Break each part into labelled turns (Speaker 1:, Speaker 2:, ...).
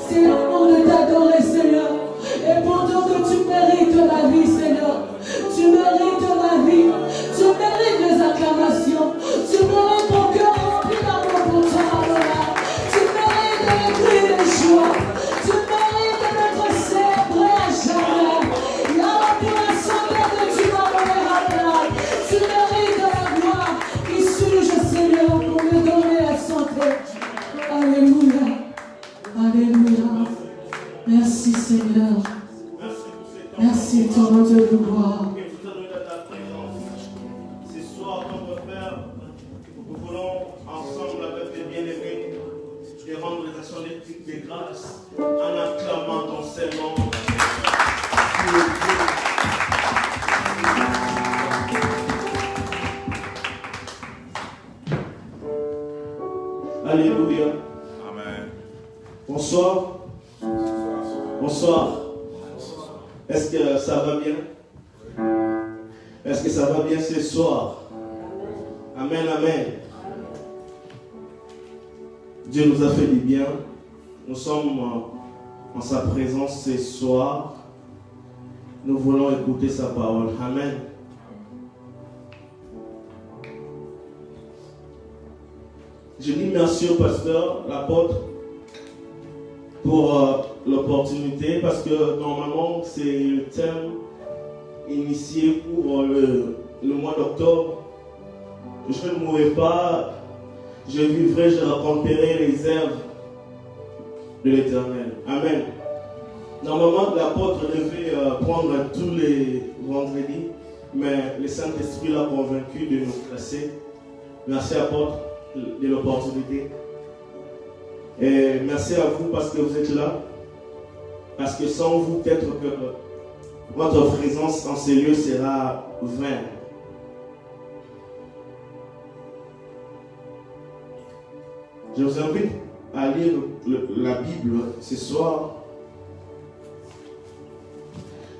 Speaker 1: C'est l'amour de t'adorer, Seigneur. Et pendant que tu mérites ma vie, Seigneur. Tu mérites ma vie. Tu mérites les acclamations. Tu mérites mon cœur rempli d'amour pour toi, Adonai. Tu mérites les cris de joie. Tu mérites d'être célébré à jamais. Yahweh, pour la santé que tu m'as donné, Adonai. Tu mérites la gloire qui surge, Seigneur, pour me donner la santé. Alléluia. Alléluia. Merci, Seigneur. Merci, ton Dieu de gloire.
Speaker 2: Ce soir, notre Père, nous voulons ensemble avec les bien-aimés te rendre les actions de grâce en acclamant ton serment. Alléluia.
Speaker 3: Amen.
Speaker 2: Bonsoir. Bonsoir. Est-ce que ça va bien? Est-ce que ça va bien ce soir? Amen, amen. Dieu nous a fait du bien. Nous sommes en sa présence ce soir. Nous voulons écouter sa parole. Amen. Je dis merci au pasteur, l'apôtre, pour l'opportunité, parce que normalement c'est le thème initié pour le mois d'octobre. Je ne mourrai pas, je vivrai, je raconterai les œuvres de l'Éternel. Amen. Normalement l'apôtre devait prendre tous les vendredis, mais le Saint-Esprit l'a convaincu de nous classer. Merci apôtre de l'opportunité. Et merci à vous parce que vous êtes là. Parce que sans vous, peut-être que votre présence en ces lieux sera vaine. Je vous invite à lire la Bible ce soir.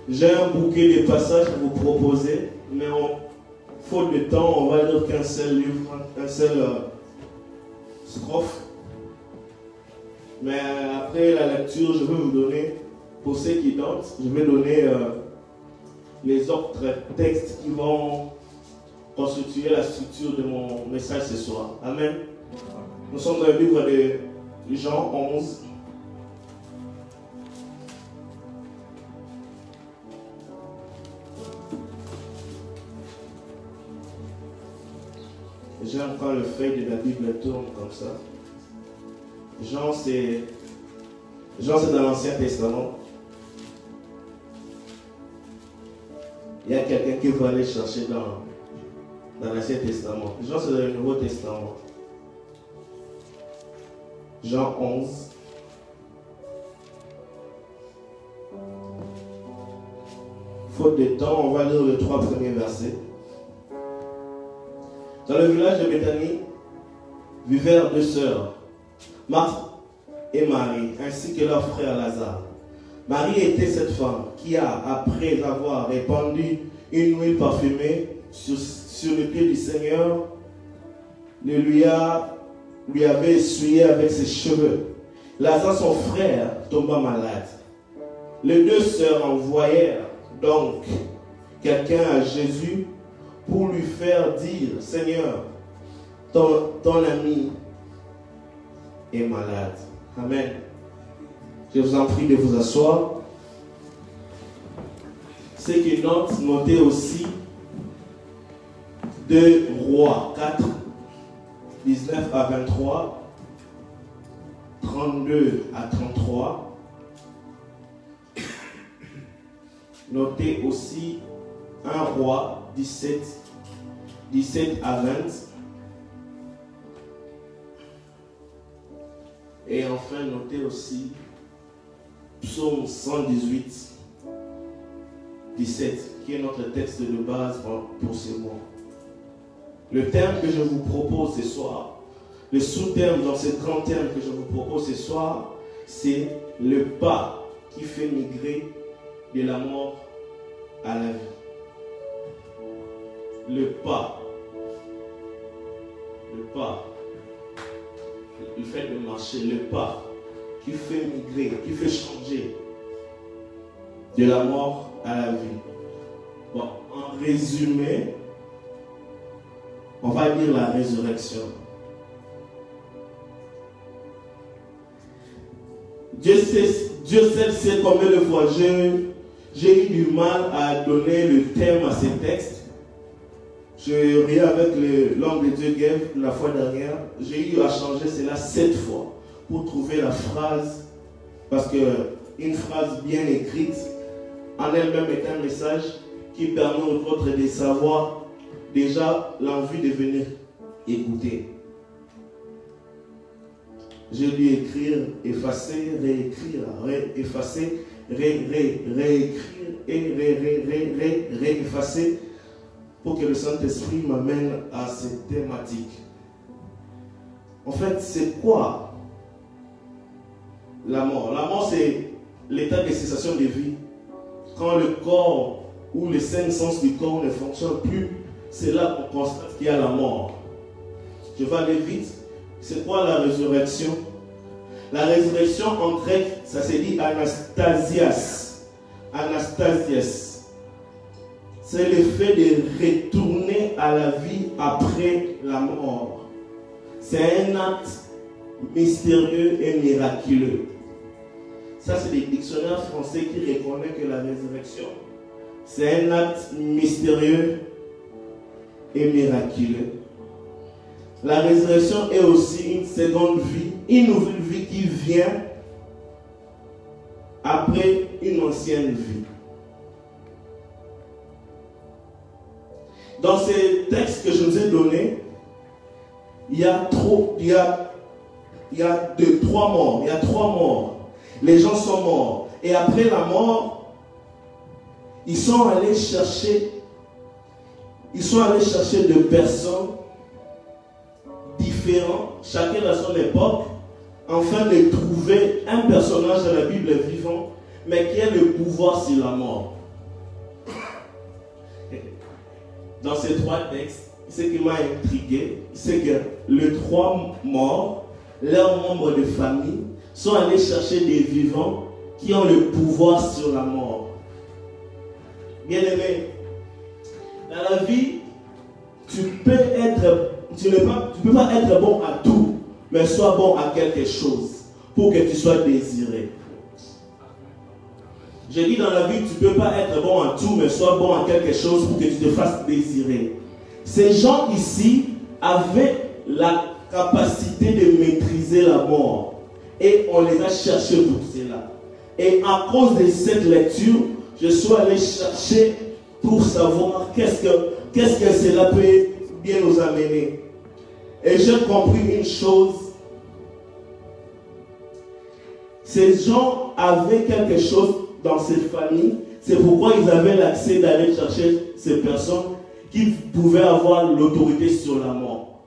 Speaker 2: J'ai un bouquet de passages à vous proposer, mais faute de temps, on va lire qu'un seul livre, un seul strophe. Mais après la lecture, je vais vous donner, pour ceux qui dansent, je vais donner les autres textes qui vont constituer la structure de mon message ce soir. Amen. Nous sommes dans le livre de Jean 11. J'ai encore le feuille de la Bible tourne comme ça. Jean, c'est dans l'Ancien Testament. Il y a quelqu'un qui va aller chercher dans l'Ancien Testament. Jean, c'est dans le Nouveau Testament. Jean 11. Faute de temps, on va lire les 3 premiers versets. Dans le village de Béthanie vivèrent 2 sœurs, Marthe et Marie, ainsi que leur frère Lazare. Marie était cette femme qui a, après avoir répandu une huile parfumée sur le pied du Seigneur, lui avait essuyé avec ses cheveux. Lazare, son frère, tomba malade. Les 2 sœurs envoyèrent donc quelqu'un à Jésus pour lui faire dire, Seigneur, ton ami est malade. Amen. Je vous en prie de vous asseoir. Ceux qui notent, notez aussi 2 Rois 4, 19 à 23, 32 à 33. Notez aussi 1 Roi 17 à 20. Et enfin, notez aussi Psaume 118, 17, qui est notre texte de base pour ces mois. Le thème que je vous propose ce soir, le sous-thème dans ce grand thème que je vous propose ce soir, c'est le pas qui fait migrer de la mort à la vie. Le pas, le fait de marcher, le pas qui fait migrer, qui fait changer de la mort à la vie. Bon, en résumé, on va dire la résurrection. Dieu sait combien de fois j'ai eu du mal à donner le thème à ces textes. Je riais avec l'homme de Dieu Gav la fois dernière. J'ai eu à changer cela 7 fois pour trouver la phrase. Parce qu'une phrase bien écrite en elle-même est un message qui permet aux autres de savoir déjà l'envie de venir écouter. J'ai dû écrire, effacer, réécrire, effacer, réécrire et réeffacer pour que le Saint-Esprit m'amène à cette thématique. En fait, c'est quoi la mort? La mort, c'est l'état de cessation de vie. Quand le corps ou les 5 sens du corps ne fonctionnent plus, c'est là qu'on constate qu'il y a la mort. Je vais aller vite. C'est quoi la résurrection? La résurrection en grec, ça se dit anastasias. Anastasias. C'est le fait de retourner à la vie après la mort. C'est un acte mystérieux et miraculeux. Ça, c'est des dictionnaires français qui reconnaissent que la résurrection, c'est un acte mystérieux et miraculeux. La résurrection est aussi une seconde vie, une nouvelle vie qui vient après une ancienne vie. Dans ces textes que je vous ai donnés, il y a 3 morts. Il y a 3 morts. Les gens sont morts. Et après la mort, ils sont allés chercher de personnes différentes, chacun à son époque, afin de trouver un personnage de la Bible vivant, mais qui a le pouvoir sur la mort. Dans ces 3 textes, ce qui m'a intrigué, c'est que les 3 morts, leurs membres de famille, sont allés chercher des vivants qui ont le pouvoir sur la mort. Bien aimé, dans la vie, tu peux pas être bon à tout, mais sois bon à quelque chose pour que tu sois désiré. Je dis dans la vie, tu ne peux pas être bon à tout, mais sois bon à quelque chose pour que tu te fasses désirer. Ces gens ici avaient la capacité de maîtriser la mort. Et on les a cherchés pour cela. Et à cause de cette lecture, je suis allé chercher pour savoir qu'est-ce que cela peut bien nous amener. Et j'ai compris une chose. Ces gens avaient quelque chose dans cette famille. C'est pourquoi ils avaient l'accès d'aller chercher ces personnes qui pouvaient avoir l'autorité sur la mort.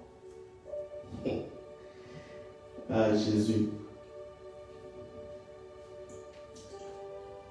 Speaker 2: Ah, Jésus.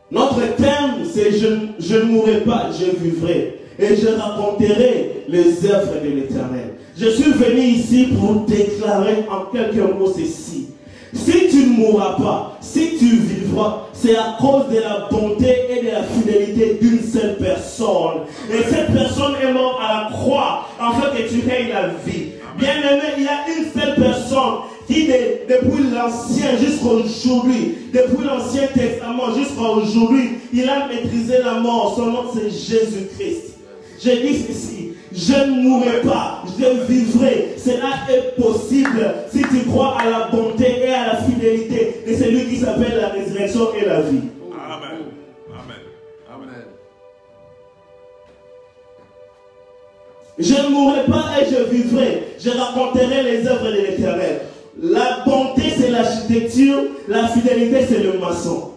Speaker 2: Notre thème, c'est je ne mourrai pas, je vivrai. Et je raconterai les œuvres de l'Éternel. Je suis venu ici pour déclarer en quelques mots ceci. Si tu ne mourras pas, si tu vivras, c'est à cause de la bonté et de la fidélité d'une seule personne. Et cette personne est morte à la croix afin que tu aies la vie. Bien aimé, il y a une seule personne qui depuis l'ancien jusqu'à aujourd'hui, depuis l'Ancien Testament jusqu'à aujourd'hui, il a maîtrisé la mort. Son nom c'est Jésus-Christ. Je dis ceci, je ne mourrai pas, je vivrai. Cela est possible si tu crois à la bonté et à la fidélité de celui qui s'appelle la résurrection et la vie.
Speaker 3: Amen. Amen. Amen.
Speaker 2: Je ne mourrai pas et je vivrai. Je raconterai les œuvres de l'Éternel. La bonté, c'est l'architecture. La fidélité, c'est le maçon.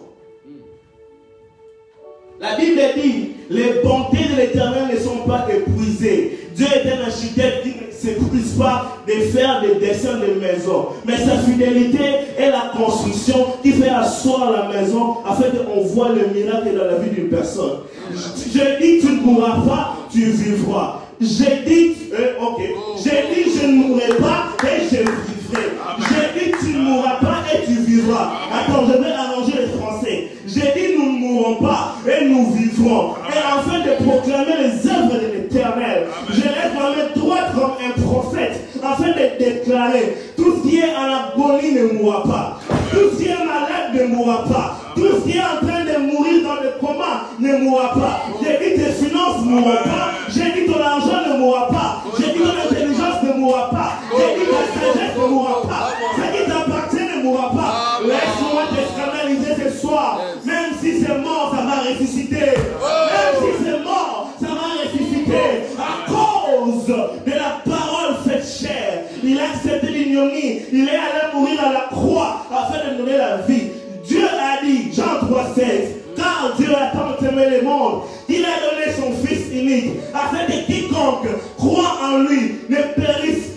Speaker 2: La Bible dit, les bontés de l'Éternel ne sont pas épuisées. Dieu est un architecte qui ne s'épuise pas de faire des dessins de maisons. Mais sa fidélité est la construction qui fait asseoir la maison afin qu'on voit le miracle dans la vie d'une personne. Je dis, tu ne mourras pas, tu vivras. J'ai dit, je ne mourrai pas et je vivrai. J'ai dit, tu ne mourras pas et tu vivras. toi. Attends, je vais arranger les Français. J'ai dit nous ne mourrons pas et nous vivrons. Et afin de proclamer les œuvres de l'Éternel, je lève ma main droite comme un prophète, afin de déclarer tout ce qui est en agonie ne mourra pas. Tout ce qui est malade ne mourra pas. Tout ce qui est en train de mourir dans le coma ne mourra pas. J'ai dit tes finances ne mourront pas. J'ai dit ton argent ne mourra pas. J'ai dit ton intelligence ne mourra pas. J'ai dit ta sagesse ne mourra pas. Ce qui t'appartient ne mourra pas. Laisse-moi te scandaliser ce soir. Même si c'est mort, ça va ressusciter. Même si c'est mort, ça va ressusciter. À cause de la parole faite chair, il a accepté l'ignominie. Il est allé mourir à la croix afin de donner la vie. Dieu a dit, Jean 3,16, car Dieu a tant aimé le monde, qu'il a donné son Fils unique, afin que quiconque croit en lui ne périsse,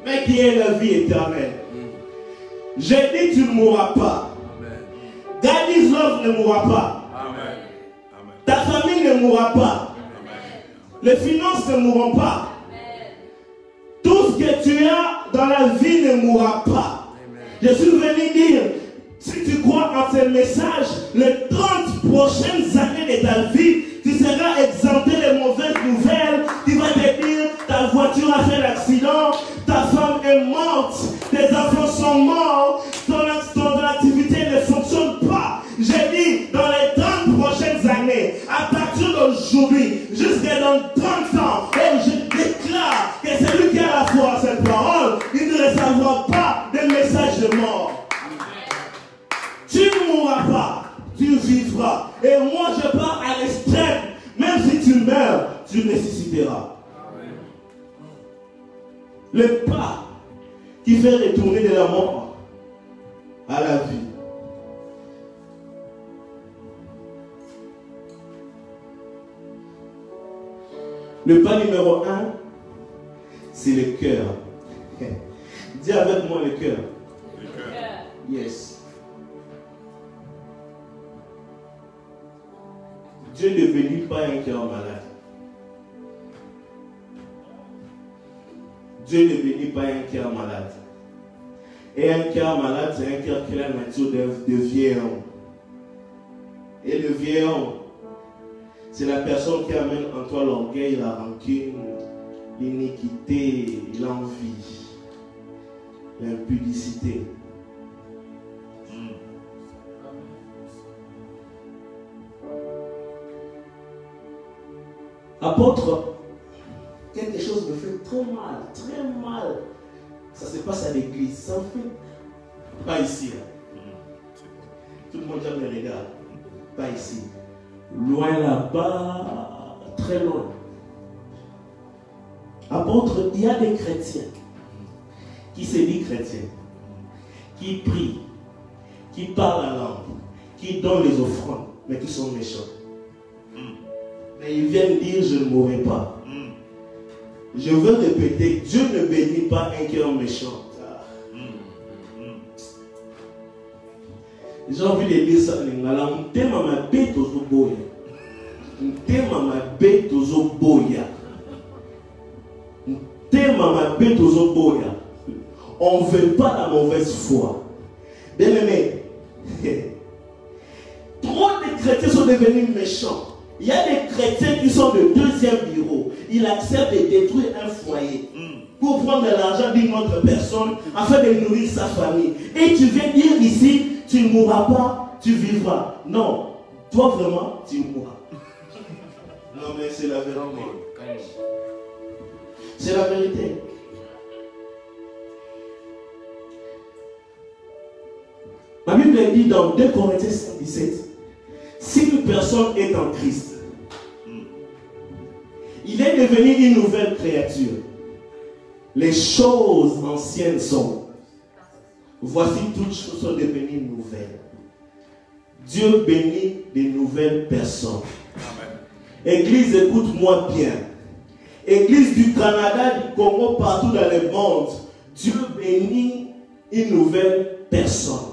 Speaker 2: mais qui ait la vie éternelle. J'ai dit, tu ne mourras pas. Daddy's Love ne mourra pas.
Speaker 3: Amen.
Speaker 2: Ta famille ne mourra pas. Les finances ne mourront pas. Tout ce que tu as dans la vie ne mourra pas. Je suis venu dire, si tu crois en ce message, les 30 prochaines années de ta vie, tu seras exempté de mauvaises nouvelles. Tu vas te dire, ta voiture a fait l'accident, ta femme est morte, tes enfants sont morts, ton activité ne fonctionne pas. J'ai dit, dans les 30 prochaines années, à partir d'aujourd'hui, jusqu'à dans 30 ans, et je déclare que celui qui a la foi à cette parole, il ne recevra pas de message de mort. Tu ne mourras pas, tu vivras. Et moi je pars à l'extrême. Même si tu meurs, tu ressusciteras. Le pas qui fait retourner de la mort à la vie. Le pas numéro 1, c'est le cœur. Dis avec moi le cœur.
Speaker 3: Le cœur.
Speaker 2: Yes. Dieu ne bénit pas un cœur malade. Dieu ne bénit pas un cœur malade. Et un cœur malade, c'est un cœur qui a la nature de vieil homme. Et le vieil homme, c'est la personne qui amène en toi l'orgueil, la rancune, l'iniquité, l'envie, l'impudicité. Apôtre, quelque chose me fait très mal, très mal. Ça se passe à l'église, ça me fait pas ici. Hein. Tout le monde me regarde, pas ici. Loin là-bas, très loin. Apôtre, il y a des chrétiens qui se disent chrétiens, qui prient, qui parlent la langue, qui donnent les offrandes, mais qui sont méchants. Mais ils viennent dire je ne mourrai pas. Je veux répéter, Dieu ne bénit pas un cœur méchant. J'ai envie de dire ça. On ne veut pas la mauvaise foi. Bien aimé, trop de chrétiens sont devenus méchants. Il y a des chrétiens qui sont de deuxième bureau. Ils acceptent de détruire un foyer pour prendre de l'argent d'une autre personne afin de nourrir sa famille. Et tu viens dire ici, tu ne mourras pas, tu vivras. Non, toi vraiment, tu mourras. Non mais c'est la vérité. C'est la vérité. Ma Bible dit dans 2 Corinthiens 5, 17, si une personne est en Christ, il est devenu une nouvelle créature. Les choses anciennes sont. Voici toutes choses sont devenues nouvelles. Dieu bénit des nouvelles personnes. Amen. Église, écoute-moi bien. Église du Canada, du Congo, partout dans le monde, Dieu bénit une nouvelle personne.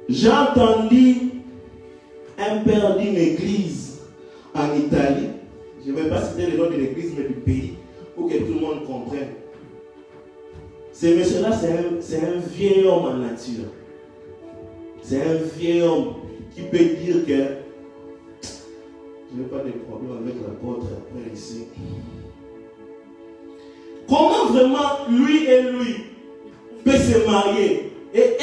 Speaker 2: J'ai entendu un père d'une église en Italie. Je ne vais pas citer le nom de l'église, mais du pays, pour que tout le monde comprenne. Ce monsieur-là, c'est un vieil homme en nature. C'est un vieil homme qui peut dire que je n'ai pas de problème avec l'apôtre après ici. Comment vraiment lui peuvent se marier? Et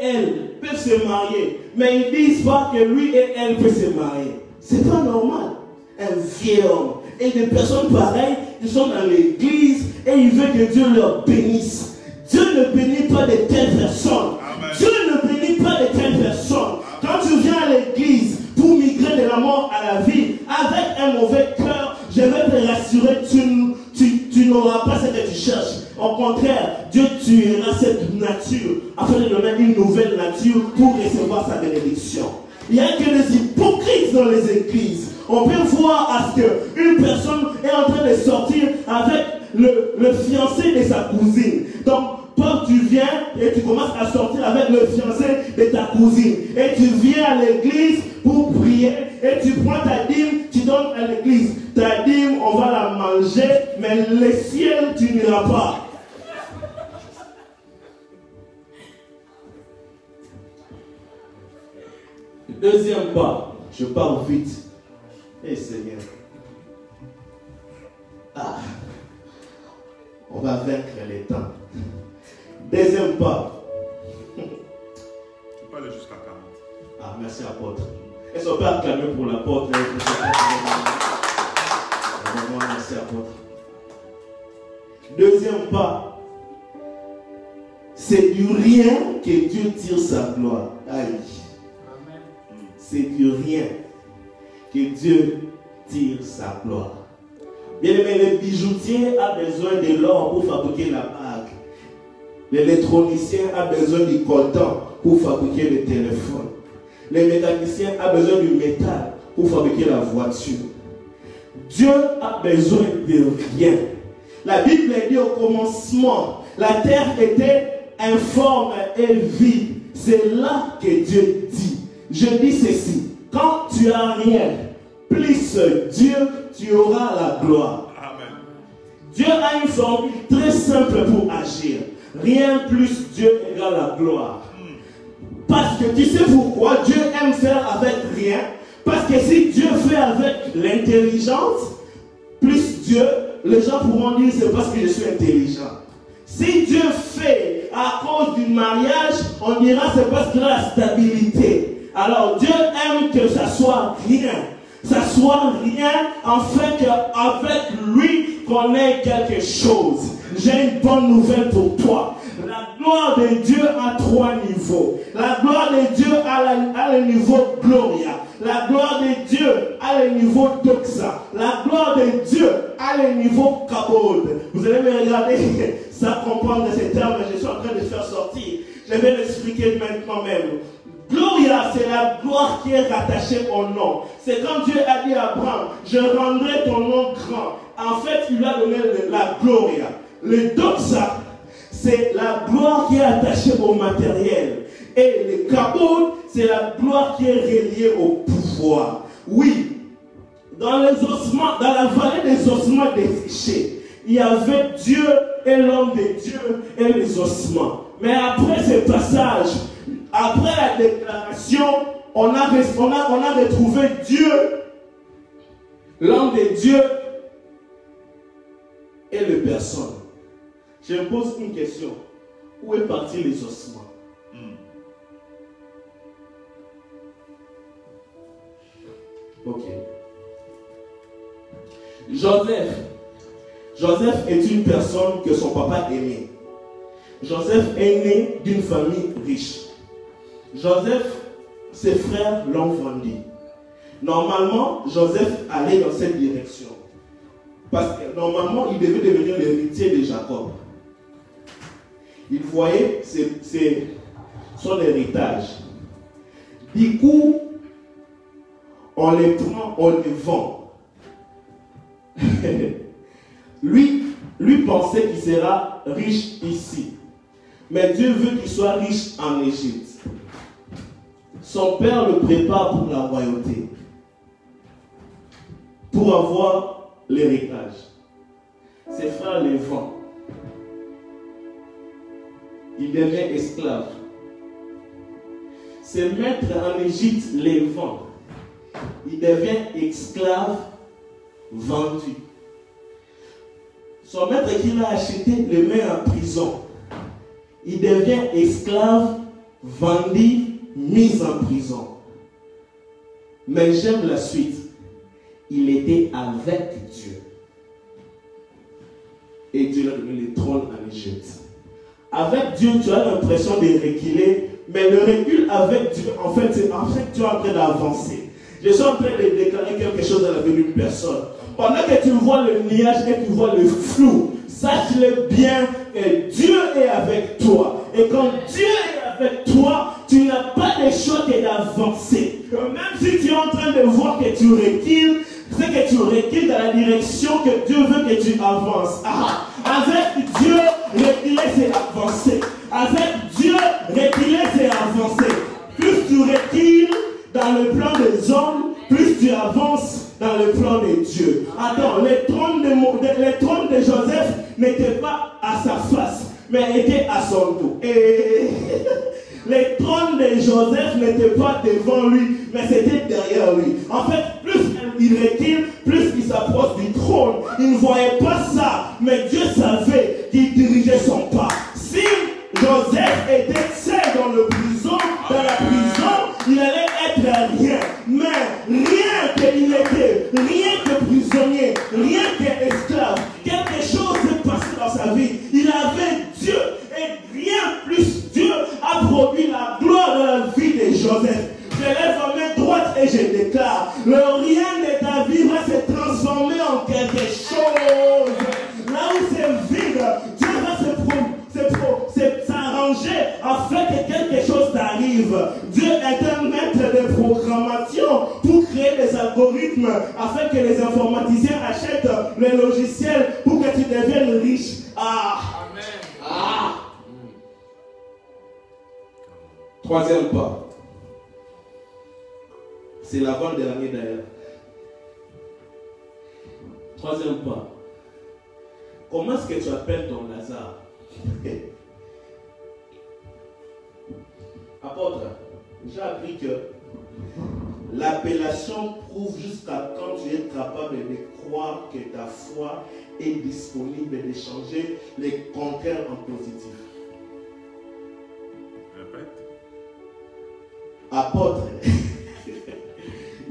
Speaker 2: elle peuvent se marier. Mais ils disent pas que lui et elle peuvent se marier. C'est pas normal. Un vieil homme. Et des personnes pareilles, ils sont dans l'église et ils veulent que Dieu leur bénisse. Dieu ne bénit pas de telles personnes. Amen. Dieu ne bénit pas de telles personnes. Quand tu viens à l'église pour migrer de la mort à la vie, avec un mauvais cœur, je vais te rassurer, tu n'auras pas ce que tu cherches. Au contraire, Dieu tuera cette nature afin de donner une nouvelle nature pour recevoir sa bénédiction. Il n'y a que des hypocrites dans les églises. On peut voir à ce qu'une personne est en train de sortir avec le fiancé de sa cousine. Donc, toi, tu viens et tu commences à sortir avec le fiancé de ta cousine. Et tu viens à l'église pour prier et tu prends ta dîme, tu donnes à l'église. Ta dîme, on va la manger, mais le ciel, tu n'iras pas. Deuxième pas, je pars vite. Eh Seigneur. On va vaincre les temps. Deuxième pas.
Speaker 3: Tu peux aller jusqu'à 40.
Speaker 2: Merci apôtre. Est-ce qu'on peut acclamer pour l'apôtre? Merci apôtre. Deuxième pas. C'est du rien que Dieu tire sa gloire. Aïe. C'est du rien que Dieu tire sa gloire. Bien aimé, le bijoutier a besoin de l'or pour fabriquer la bague. L'électronicien a besoin du coltan pour fabriquer le téléphone. Le mécanicien a besoin du métal pour fabriquer la voiture. Dieu a besoin de rien. La Bible dit au commencement, la terre était informe et vide. C'est là que Dieu dit. Je dis ceci, quand tu as rien, plus Dieu, tu auras la gloire.
Speaker 3: Amen.
Speaker 2: Dieu a une formule très simple pour agir. Rien plus Dieu égale la gloire. Parce que tu sais pourquoi Dieu aime faire avec rien? Parce que si Dieu fait avec l'intelligence, plus Dieu, les gens pourront dire c'est parce que je suis intelligent. Si Dieu fait à cause du mariage, on dira c'est parce qu'il a la stabilité. Alors Dieu aime que ça soit rien. Ça soit rien, afin qu'avec lui, qu'on ait quelque chose. J'ai une bonne nouvelle pour toi. La gloire de Dieu a 3 niveaux. La gloire de Dieu a le niveau Gloria. La gloire de Dieu a le niveau Doxa. La gloire de Dieu a le niveau Kabod. Vous allez me regarder sans comprendre ces termes, mais je suis en train de faire sortir. Je vais l'expliquer maintenant même. Gloria, c'est la gloire qui est rattachée au nom. C'est quand Dieu a dit à Abraham, je rendrai ton nom grand. En fait, il lui a donné la gloria. Le doxa, c'est la gloire qui est attachée au matériel. Et le kabod, c'est la gloire qui est reliée au pouvoir. Oui, dans les ossements, dans la vallée des ossements desséchés, il y avait Dieu et l'homme de Dieu et les ossements. Mais après ce passage, après la déclaration, on a retrouvé Dieu, l'homme de Dieu et les personnes. Je me pose une question. Où est parti les ossements? Ok. Joseph est une personne que son papa aimait. Joseph est né d'une famille riche. Joseph, ses frères l'ont vendu. Normalement, Joseph allait dans cette direction. Parce que normalement, il devait devenir l'héritier de Jacob. Il voyait son héritage. Du coup, on les prend, on les vend. lui pensait qu'il sera riche ici. Mais Dieu veut qu'il soit riche en Égypte. Son père le prépare pour la royauté. Pour avoir l'héritage. Ses frères les vendent. il devient esclave. Ses maîtres en Égypte les vendent. Il devient esclave vendu. Son maître qui l'a acheté le met en prison. Il devient esclave vendu, mis en prison. Mais j'aime la suite. Il était avec Dieu. Et Dieu lui a donné le trône en Égypte. Avec Dieu, tu as l'impression de reculer, mais le recul avec Dieu, en fait, tu es en train d'avancer. Je suis en train de déclarer quelque chose à la vie d'une personne. Pendant que tu vois le nuage et tu vois le flou, sache-le bien que Dieu est avec toi. Et quand Dieu est avec toi, tu n'as pas de choix que d'avancer. Même si tu es en train de voir que tu recules, c'est que tu recules dans la direction que Dieu veut que tu avances. Avec Dieu, reculer c'est avancer. Avec Dieu, reculer c'est avancer. Plus tu recules dans le plan des hommes, plus tu avances dans le plan de Dieu. Attends, les trônes de Joseph n'étaient pas à sa face, mais étaient à son dos. Et les trônes de Joseph n'étaient pas devant lui, mais c'était derrière lui. En fait, plus il recule, plus il s'approche du trône. Il ne voyait pas ça, mais Dieu savait qu'il dirigeait son pas. Si Joseph était seul dans la prison, il allait être rien. Mais rien qu'il était, rien que prisonnier, rien qu'esclave, quelque chose s'est passé dans sa vie. Il avait Dieu et rien plus Dieu a produit la gloire de la vie de Joseph. Je lève ma main droite et je déclare, le rien de ta vie va se transformer en quelque chose. Là où c'est vide, Dieu va s'arranger afin que quelque chose t'arrive. Dieu est un maître de programmation pour créer des algorithmes afin que les informaticiens achètent les logiciels pour que tu deviennes riche. Amen. Troisième pas. C'est l'avant-dernier d'ailleurs. Troisième pas. Comment est-ce que tu appelles ton Lazare? Apôtre, j'ai appris que l'appellation prouve jusqu'à quand tu es capable de croire que ta foi est disponible de changer les contraires en positif.
Speaker 3: Répète.
Speaker 2: Apôtre,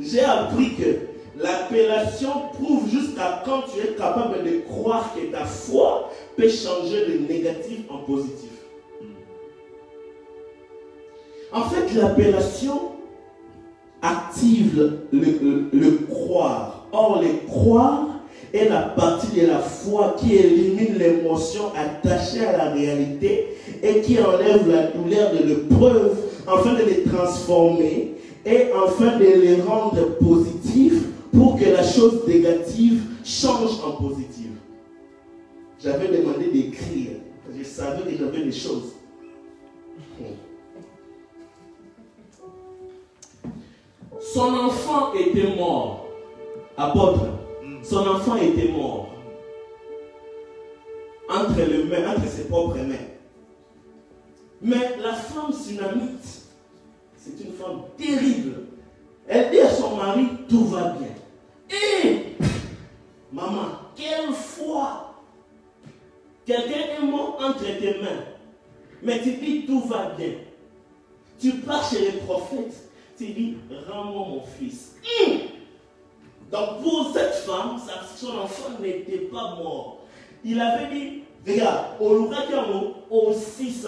Speaker 2: j'ai appris que l'appellation prouve jusqu'à quand tu es capable de croire que ta foi peut changer le négatif en positif. En fait, l'appellation active le croire. Or, le croire est la partie de la foi qui élimine l'émotion attachée à la réalité et qui enlève la douleur de l'épreuve afin de les transformer et afin de les rendre positifs pour que la chose négative change en positive. J'avais demandé d'écrire. Je savais que j'avais des choses. Son enfant était mort. Apôtre, son enfant était mort. Entre ses propres mains. Mais la femme sunamite, c'est une femme terrible. Elle dit à son mari, tout va bien. Et, maman, quelle foi! Quelqu'un est mort entre tes mains. Mais tu dis, tout va bien. Tu pars chez les prophètes. Tu dis, rends-moi mon fils. Donc pour cette femme, son enfant n'était pas mort. Il avait dit, regarde, aussi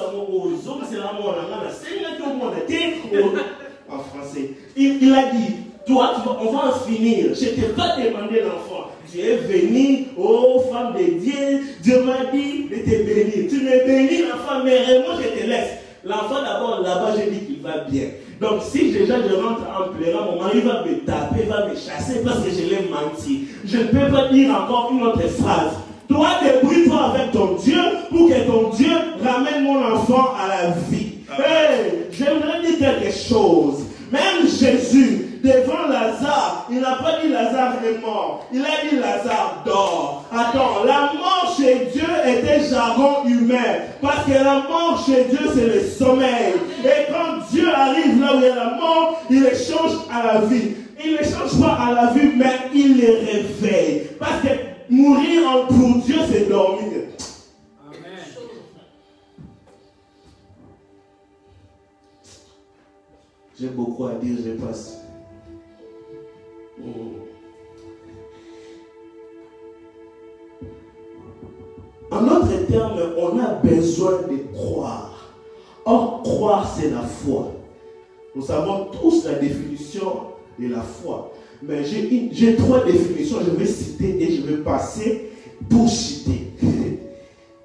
Speaker 2: en français. Il a dit, toi, on va en finir. Je ne t'ai pas demandé l'enfant. Tu es venu, oh femme de Dieu, Dieu m'a dit de te bénir. Tu me bénis l'enfant, mais moi je te laisse. L'enfant d'abord là-bas, j'ai dit qu'il va bien. Donc si déjà je rentre en pleurant, mon mari va me taper, va me chasser parce que je l'ai menti. Je ne peux pas dire encore une autre phrase. Toi, débrouille-toi avec ton Dieu pour que ton Dieu ramène mon enfant à la vie. Hey, j'aimerais dire quelque chose. Même Jésus, devant Lazare, il n'a pas dit Lazare est mort. Il a dit Lazare dort. Attends, la mort chez Dieu était jargon humain. Parce que la mort chez Dieu, c'est le sommeil. Et quand Dieu arrive là où il y a la mort, il les change à la vie. Il ne les change pas à la vie, mais il les réveille. Parce que mourir pour Dieu, c'est dormir.
Speaker 4: Amen.
Speaker 2: J'ai beaucoup à dire, je passe. En d'autres termes, on a besoin de croire. Or, croire, c'est la foi. Nous savons tous la définition de la foi. Mais j'ai 3 définitions, je vais citer et je vais passer pour citer.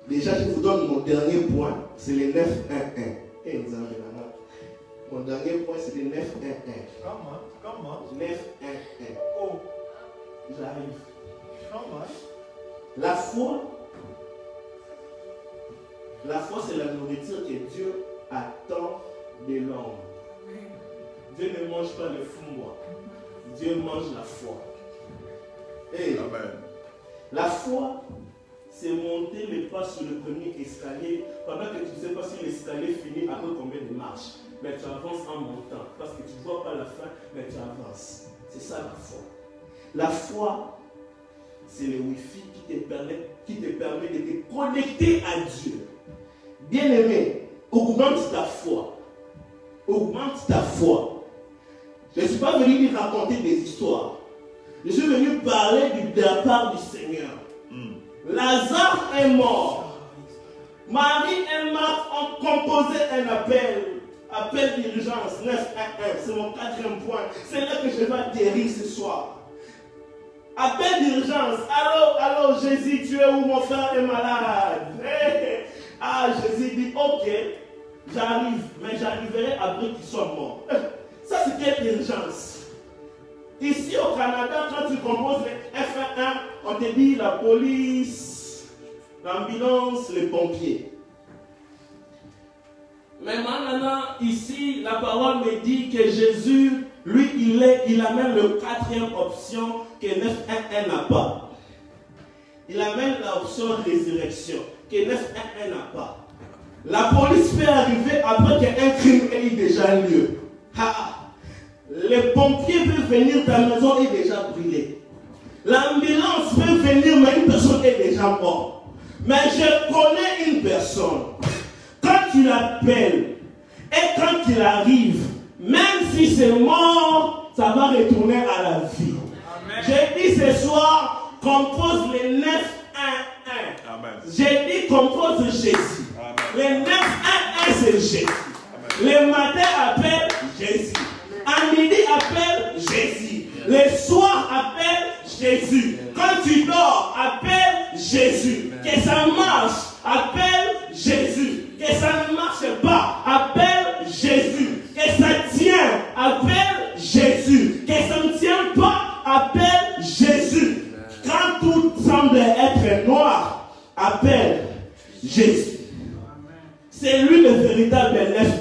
Speaker 2: Déjà, je vous donne mon dernier point, c'est les 9-1-1. Et nous avons là. Mon dernier point, c'est les 9-1-1.
Speaker 4: Comment
Speaker 2: 9-1-1.
Speaker 4: Oh,
Speaker 2: j'arrive.
Speaker 4: Comment?
Speaker 2: La foi, c'est la nourriture que Dieu attend de l'homme. Dieu ne mange pas le fou-moi. Dieu mange la foi. Et la foi, c'est monter les pas sur le premier escalier pendant que tu ne sais pas si l'escalier finit après combien de marches. Mais tu avances en montant parce que tu ne vois pas la fin, mais tu avances. C'est ça la foi. La foi, c'est le Wi-Fi qui te permet de te connecter à Dieu. Bien-aimé, augmente ta foi. Augmente ta foi. Je ne suis pas venu lui raconter des histoires. Je suis venu parler de la part du Seigneur. Lazare est mort. Marie et Marthe ont composé un appel d'urgence 911. C'est mon 4e point. C'est là que je vais atterrir ce soir. Appel d'urgence. Allô, Jésus, tu es où? Mon frère est malade. Jésus dit, ok, j'arrive, mais j'arriverai après qu'il soit mort. Ça, c'est quelle urgence? Ici au Canada, quand tu composes les F1, on te dit la police, l'ambulance, les pompiers. Mais maintenant, ici, la parole me dit que Jésus, lui, il amène le 4e option que 911 n'a pas. Il amène l'option résurrection que 911 n'a pas. La police peut arriver après qu'un crime ait déjà lieu. Les pompiers peuvent venir, ta maison est déjà brûlée. L'ambulance peut venir, mais une personne est déjà morte. Mais je connais une personne. Quand tu l'appelles et quand il arrive, même si c'est mort, ça va retourner à la vie. J'ai dit ce soir, compose les 9-1-1. J'ai dit compose Jésus. Amen. Les 9-1-1 c'est Jésus. Le matin appelle Jésus. À midi appelle Jésus. Le soir appelle Jésus. Quand tu dors, appelle Jésus. Que ça marche, appelle Jésus. Que ça ne marche pas, appelle Jésus. Que ça tient, appelle Jésus. Que ça ne tient pas, appelle Jésus. Quand tout semble être noir, appelle Jésus. C'est lui le véritable 911.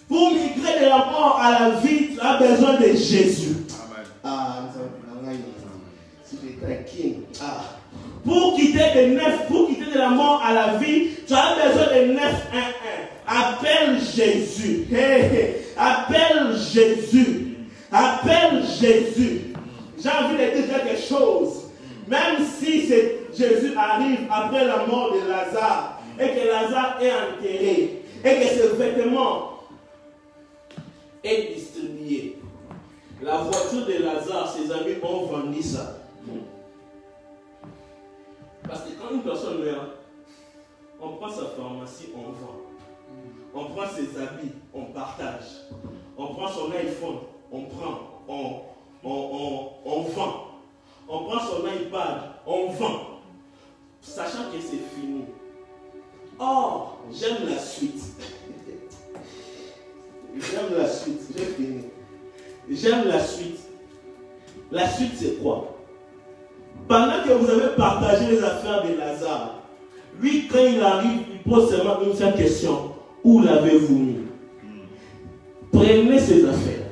Speaker 2: Pour migrer de la mort à la vie, tu as besoin de Jésus. Pour quitter de la mort à la vie, tu as besoin de 911. Appelle Jésus. Appelle Jésus. Appelle Jésus. J'ai envie de dire quelque chose. Même si Jésus arrive après la mort de Lazare et que Lazare est enterré et que ses vêtements est distribué. La voiture de Lazare, ses amis ont vendu ça. Parce que quand une personne meurt, on prend sa pharmacie, on vend. On prend ses habits, on partage. On prend son iPhone, on prend, on vend. On prend son iPad, on vend. Sachant que c'est fini. Or, j'aime la suite. J'aime la suite, j'ai fini. J'aime la suite. La suite, c'est quoi? Pendant que vous avez partagé les affaires de Lazare, lui, quand il arrive, il pose seulement une seule question. Où l'avez-vous mis? Prenez ces affaires.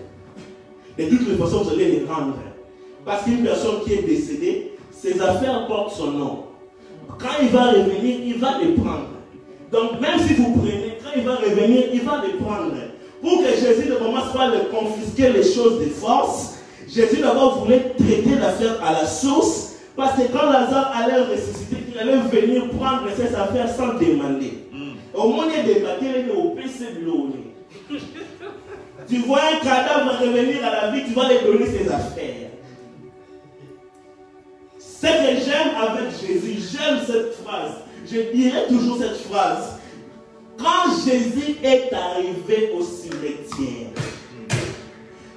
Speaker 2: De toutes les façons, vous allez les rendre. Parce qu'une personne qui est décédée, ses affaires portent son nom. Quand il va revenir, il va les prendre. Donc même si vous prenez, quand il va revenir, il va les prendre. Pour que Jésus ne commence pas à le confisquer les choses de force, Jésus d'abord voulait traiter l'affaire à la source, parce que quand Lazare allait ressusciter, il allait venir prendre ses affaires sans demander. Au moins, il est débattu, il est au PC de l'eau. Tu vois un cadavre revenir à la vie, tu vas lui donner ses affaires. Ce que j'aime avec Jésus, j'aime cette phrase. Je dirai toujours cette phrase. Quand Jésus est arrivé au cimetière,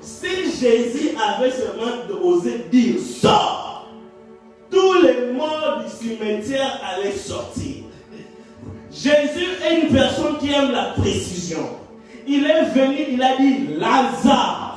Speaker 2: si Jésus avait seulement osé dire « Sors !» tous les morts du cimetière allaient sortir. Jésus est une personne qui aime la précision. Il est venu, il a dit « Lazare !»